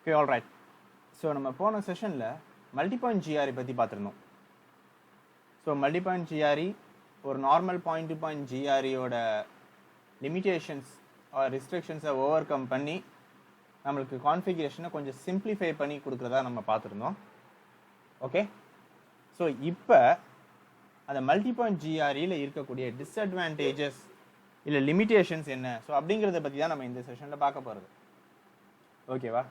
Okay, all right. So நம்ம போன செஷன்ல மல்டிபாயிண்ட் GRE பத்தி பார்த்திருந்தோம். ஸோ மல்டிபாயிண்ட் GRE ஒரு நார்மல் பாயிண்ட் டு பாயிண்ட் GREயோட லிமிட்டேஷன்ஸ் ஆர் ரெஸ்ட்ரிக்ஷன்ஸை ஓவர் கம் பண்ணி நம்மளுக்கு கான்ஃபிகரேஷனை கொஞ்சம் சிம்பிளிஃபை பண்ணி கொடுக்குறதா நம்ம பார்த்துருந்தோம். ஓகே, ஸோ இப்போ அந்த மல்டிபாயிண்ட் GREயில் இருக்கக்கூடிய டிஸ்அட்வான்டேஜஸ் இல்லை லிமிட்டேஷன்ஸ் என்ன, ஸோ அப்படிங்கிறத பற்றி தான் நம்ம இந்த செஷனில் பார்க்க போகிறது. ஓகேவா?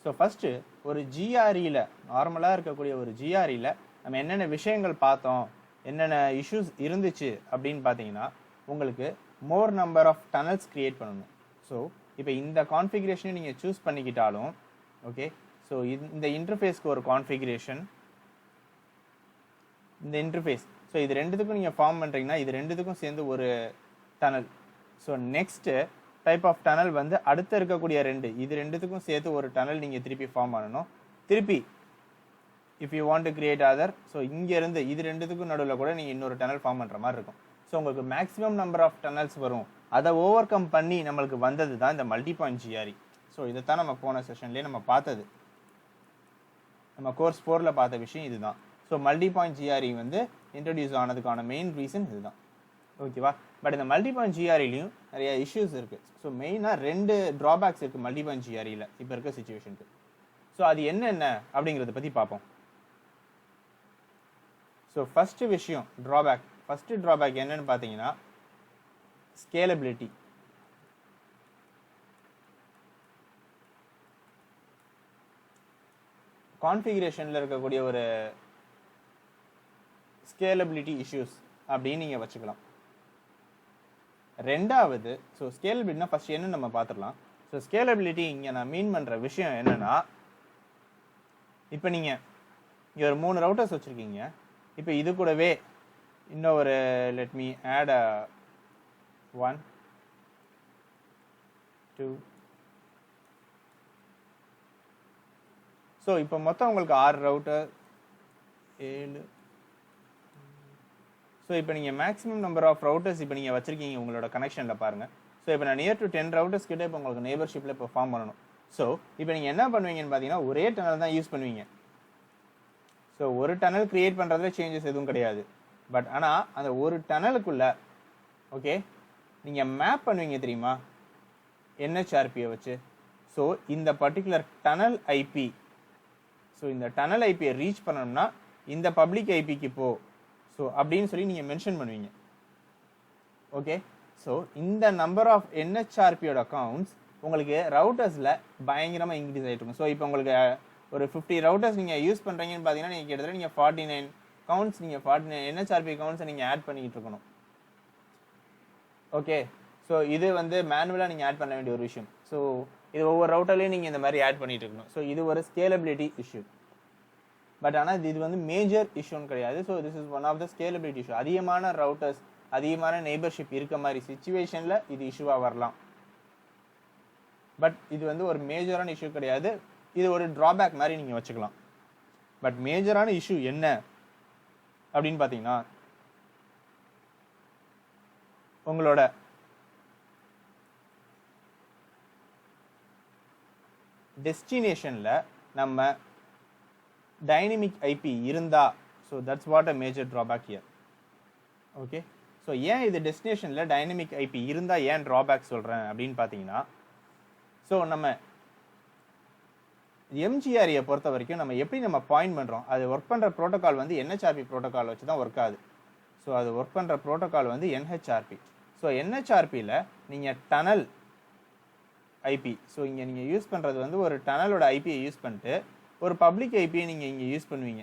ஸோ ஃபஸ்ட்டு ஒரு GREயில் நார்மலாக இருக்கக்கூடிய ஒரு GREயில் நம்ம என்னென்ன விஷயங்கள் பார்த்தோம், என்னென்ன இஷ்யூஸ் இருந்துச்சு அப்படின்னு பார்த்தீங்கன்னா, உங்களுக்கு more number of tunnels create பண்ணணும். ஸோ இப்போ இந்த கான்ஃபிகரேஷனை நீங்கள் சூஸ் பண்ணிக்கிட்டாலும் ஓகே, ஸோ இந்த இன்டர்ஃபேஸ்க்கு ஒரு கான்ஃபிகரேஷன், இந்த இன்டர்ஃபேஸ், ஸோ இது ரெண்டுத்துக்கும் நீங்கள் ஃபார்ம் பண்ணுறீங்கன்னா இது ரெண்டுத்துக்கும் சேர்ந்து ஒரு tunnel. So next type of tunnel வந்து அடுத்து இருக்கக்கூடிய இது ரெண்டுத்துக்கும் சேர்த்து ஒரு டனல் நீங்கள் திருப்பி ஃபார்ம் பண்ணணும். திருப்பி if you want to create other, so இங்கேருந்து இது ரெண்டுத்துக்கும் நடுவில் கூட நீங்கள் இன்னொரு டனல் ஃபார்ம் பண்ணுற மாதிரி இருக்கும். ஸோ உங்களுக்கு மேக்ஸிமம் நம்பர் ஆஃப் டனல்ஸ் வரும். அதை ஓவர் கம் பண்ணி நம்மளுக்கு வந்தது தான் இந்த மல்டிபாயிண்ட் GRE. ஸோ இதைத்தான் நம்ம போன செஷன்லேயே நம்ம பார்த்தது, நம்ம கோர்ஸ் 4ல் பார்த்த விஷயம் இதுதான். ஸோ மல்டிபாயிண்ட் GRE வந்து இன்ட்ரடியூஸ் ஆனதுக்கான மெயின் ரீசன் இதுதான். ஓகேவா? பட் இந்த மல்டிபாயிண்ட் GREலையும் நிறைய இஷ்யூஸ் இருக்குது. ஸோ மெயினாக 2 ட்ராபேக்ஸ் இருக்குது மல்டிபாயிண்ட் GREயில் இப்போ இருக்க சிச்சுவேஷனுக்கு. ஸோ அது என்னென்ன அப்படிங்கிறத பற்றி பார்ப்போம். ஸோ ஃபஸ்ட்டு விஷயம் ட்ராபேக். ஃபஸ்ட்டு ட்ராபேக் என்னன்னு பார்த்தீங்கன்னா ஸ்கேலபிலிட்டி. கான்ஃபிகரேஷனில் இருக்கக்கூடிய ஒரு ஸ்கேலபிலிட்டி இஷ்யூஸ் அப்படின்னு நீங்கள் வச்சுக்கலாம். ரெண்டாவது, ஸோ ஸ்கேலபிலிட்டினா ஃபர்ஸ்ட் என்ன நம்ம பார்த்துடலாம். ஸோ ஸ்கேலபிலிட்டி இங்கே நான் மீன் பண்ணுற விஷயம் என்னென்னா, இப்போ நீங்கள் இங்கே ஒரு 3 ரவுட்டர்ஸ் வச்சுருக்கீங்க. இப்போ இது கூடவே இன்னும் ஒரு லெட் மீ ஆட் 1 2. ஸோ இப்போ மொத்தம் உங்களுக்கு 6 ரவுட்டர் 7. ஸோ இப்போ நீங்கள் மேக்ஸிமம் நம்பர் ஆஃப் ரவுட்டர்ஸ் இப்போ நீங்கள் வச்சுருக்கீங்க உங்களோட கனெக்ஷனில் பாருங்கள். ஸோ இப்போ நான் நியர் டு 10 ரவுட்டர்ஸ் கிட்டே இப்போ உங்களுக்கு நெய்பர்ஷிப்பில் இப்போ ஃபார்ம் பண்ணணும். ஸோ இப்போ நீங்கள் என்ன பண்ணுவீங்கன்னு பார்த்தீங்கன்னா ஒரே டனல் தான் யூஸ் பண்ணுவீங்க. ஸோ ஒரு டனல் கிரியேட் பண்ணுறதுல சேஞ்சஸ் எதுவும் கிடையாது. பட் ஆனால் அந்த ஒரு டனலுக்குள்ள ஓகே நீங்கள் மேப் பண்ணுவீங்க தெரியுமா, NHRPயை வச்சு. ஸோ இந்த பர்டிகுலர் டனல் ஐபி, ஸோ இந்த டனல் ஐபியை ரீச் பண்ணணும்னா இந்த பப்ளிக் ஐபிக்கு போ, ஸோ அப்படின்னு சொல்லி நீங்கள் மென்ஷன் பண்ணுவீங்க. ஓகே, ஸோ இந்த நம்பர் ஆஃப் NHRPயோட அக்கௌண்ட்ஸ் உங்களுக்கு ரவுட்டர்ஸில் பயங்கரமாக இன்க்ரீஸ் ஆகிட்டு இருக்கும். ஸோ இப்போ உங்களுக்கு ஒரு 50 ரவுட்டர்ஸ் நீங்கள் யூஸ் பண்ணுறீங்கன்னு பார்த்தீங்கன்னா நீங்கள் கிட்டத்தட்ட நீங்கள் 49 கவுண்ட்ஸ், நீங்கள் 49 NHRP கவுண்ட்ஸை நீங்கள் ஆட் பண்ணிக்கிட்டு இருக்கணும். ஓகே, ஸோ இது வந்து மேனுவலாக நீங்கள் ஆட் பண்ண வேண்டிய ஒரு விஷயம். ஸோ இது ஒவ்வொரு ரவுட்டர்லேயும் நீங்கள் இந்த மாதிரி ஆட் பண்ணிட்டு இருக்கணும். ஸோ இது ஒரு ஸ்கேலபிலிட்டி இஷ்யூ. பட் ஆனால் இது வந்து மேஜர் இஷ்யூன்னு கிடையாது. So this is one of the scalability issue. அதிகமான ரவுட்டர்ஸ், அதிகமான நெய்பர்ஷிப் இருக்க மாதிரி சிச்சுவேஷனில் இது இஷ்யூவாக வரலாம். பட் இது வந்து ஒரு மேஜரான இஷ்யூ கிடையாது. இது ஒரு ட்ராபேக் மாதிரி நீங்கள் வச்சுக்கலாம். பட் மேஜரான இஷ்யூ என்ன அப்படின்னு பார்த்தீங்கன்னா, உங்களோட டெஸ்டினேஷனில் நம்ம டைனமிக் ஐபி இருந்தா, so that's what a major drawback here. Okay, so ஏன் இது டெஸ்டினேஷனில் டைனமிக் ஐபி இருந்தால் ஏன் ட்ராபேக் சொல்கிறேன் அப்படின்னு பார்த்தீங்கன்னா, ஸோ நம்ம MGREயை பொறுத்த வரைக்கும் நம்ம எப்படி நம்ம பாயிண்ட் பண்ணுறோம், அது ஒர்க் பண்ணுற ப்ரோட்டோகால் வந்து NHRP ப்ரோட்டோகால் வச்சு தான் ஒர்க் ஆகுது. ஸோ அது ஒர்க் பண்ணுற ப்ரோட்டோகால் வந்து NHRP. ஸோ NHRPயில் நீங்கள் டனல் ஐபி, ஸோ இங்கே நீங்கள் யூஸ் பண்ணுறது வந்து ஒரு டனலோட ஐபியை யூஸ் பண்ணிட்டு ஒரு பப்ளிக் ஐபியை நீங்கள் இங்கே யூஸ் பண்ணுவீங்க.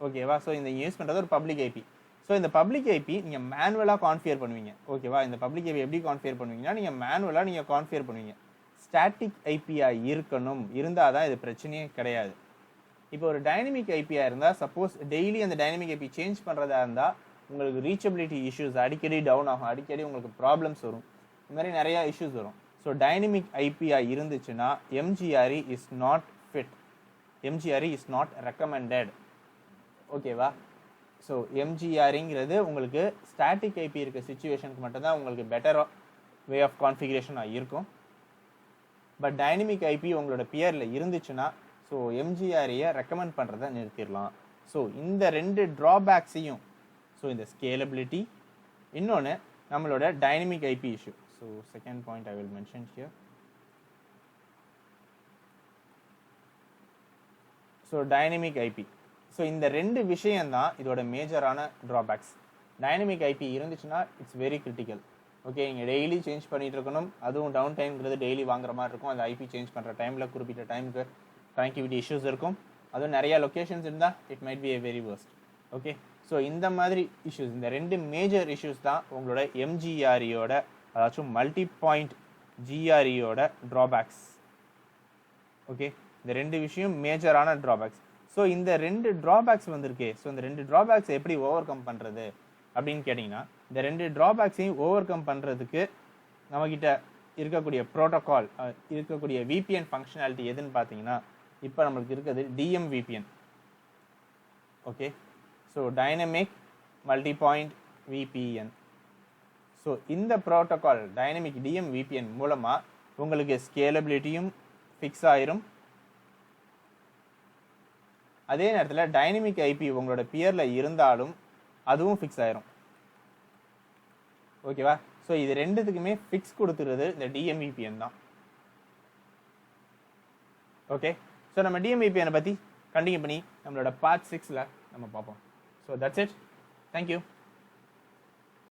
ஓகேவா? ஸோ இந்த யூஸ் பண்ணுறது ஒரு பப்ளிக் ஐபி. ஸோ இந்த பப்ளிக் ஐபி நீங்கள் மேனுவலாக கான்ஃபிகர் பண்ணுவீங்க. ஓகேவா? இந்த பப்ளிக் ஐபி எப்படி கான்ஃபிகர் பண்ணுவீங்கன்னா நீங்கள் மேனுவலாக நீங்கள் கான்ஃபிகர் பண்ணுவீங்க. ஸ்டாட்டிக் ஐபியாக இருக்கணும், இருந்தால் தான் இது பிரச்சனையே கிடையாது. இப்போ ஒரு டைனமிக் ஐபியாக இருந்தால், சப்போஸ் டெய்லி அந்த டைனமிக் ஐபி சேஞ்ச் பண்ணுறதா இருந்தால் உங்களுக்கு ரீச்சபிலிட்டி இஷ்யூஸ் அடிக்கடி டவுன் ஆகும், அடிக்கடி உங்களுக்கு ப்ராப்ளம்ஸ் வரும், இந்த மாதிரி நிறையா இஷ்யூஸ் வரும். ஸோ டைனமிக் ஐபியாக இருந்துச்சுன்னா MGRE is not fit, MGRE is not recommended. ஓகேவா? ஸோ MGREங்கிறது உங்களுக்கு ஸ்டாட்டிக் ஐபி இருக்க சிச்சுவேஷனுக்கு மட்டும்தான் உங்களுக்கு பெட்டர் வே ஆஃப் கான்ஃபிகரேஷனாக இருக்கும். பட் டைனமிக் ஐபி உங்களோட பியரில் இருந்துச்சுன்னா ஸோ எம்ஜிஆரையை ரெக்கமெண்ட் பண்ணுறதை நிறுத்திடலாம். ஸோ இந்த 2 ட்ராபேக்ஸையும், ஸோ இந்த ஸ்கேலபிலிட்டி, இன்னொன்று நம்மளோட dynamic IP issue. So second point I will mention here. So dynamic IP, so இந்த 2 விஷயம்தான் இதோட மேஜரான ட்ராபேக்ஸ். டைனமிக் ஐபி இருந்துச்சுன்னா இட்ஸ் வெரி கிரிட்டிக்கல். ஓகே, நீங்கள் டெய்லி சேஞ்ச் பண்ணிட்டு இருக்கணும். அதுவும் டவுன் டைம்ங்கிறது டெய்லி வாங்குற மாதிரி இருக்கும். அந்த ஐபி சேஞ்ச் பண்ணுற டைமில் குறிப்பிட்ட டைமுக்கு கனெக்டிவிட்டி இஷ்யூஸ் இருக்கும். அதுவும் நிறையா லொக்கேஷன்ஸ் இருந்தால் it might be a very worst. Okay, so இந்த மாதிரி இஷ்யூஸ், இந்த 2 மேஜர் இஷ்யூஸ் தான் உங்களோட எம்ஜிஆரியோட, அதாச்சும் மல்டி பாயிண்ட் ஜிஆர்இயோட ட்ராபேக்ஸ். ஓகே, இந்த 2 விஷயம் மேஜரான ட்ராபேக்ஸ். ஸோ இந்த 2 ட்ராபேக்ஸ் வந்திருக்கே, ஸோ இந்த 2 ட்ராபேக்ஸ் எப்படி ஓவர் கம் பண்ணுறது அப்படின்னு கேட்டிங்கன்னா, இந்த 2 ட்ராபேக்ஸையும் ஓவர் கம் பண்ணுறதுக்கு நம்மக்கிட்ட இருக்கக்கூடிய ப்ரோட்டோகால், இருக்கக்கூடிய VPN ஃபங்க்ஷனாலிட்டி எதுன்னு பார்த்தீங்கன்னா, இப்போ நம்மளுக்கு இருக்கிறது DM VPN. Okay, so dynamic multi point VPN. So இந்த ப்ரோட்டோகால் டைனமிக் DM VPN மூலமாக உங்களுக்கு ஸ்கேலபிலிட்டியும் ஃபிக்ஸ் ஆயிரும். அதே நேரத்தில் டைனமிக் ஐபி உங்களோட பியரில் இருந்தாலும் அதுவும் ஃபிக்ஸ் ஆயிரும். ஓகேவா? ஸோ இது 2த்துக்குமே ஃபிக்ஸ் கொடுத்துருது இந்த DM VPN தான். ஓகே, ஸோ நம்ம DM VPN பற்றி கண்டினியூ பண்ணி நம்மளோட Part 6ல் நம்ம பார்ப்போம். So that's it. தேங்க்யூ.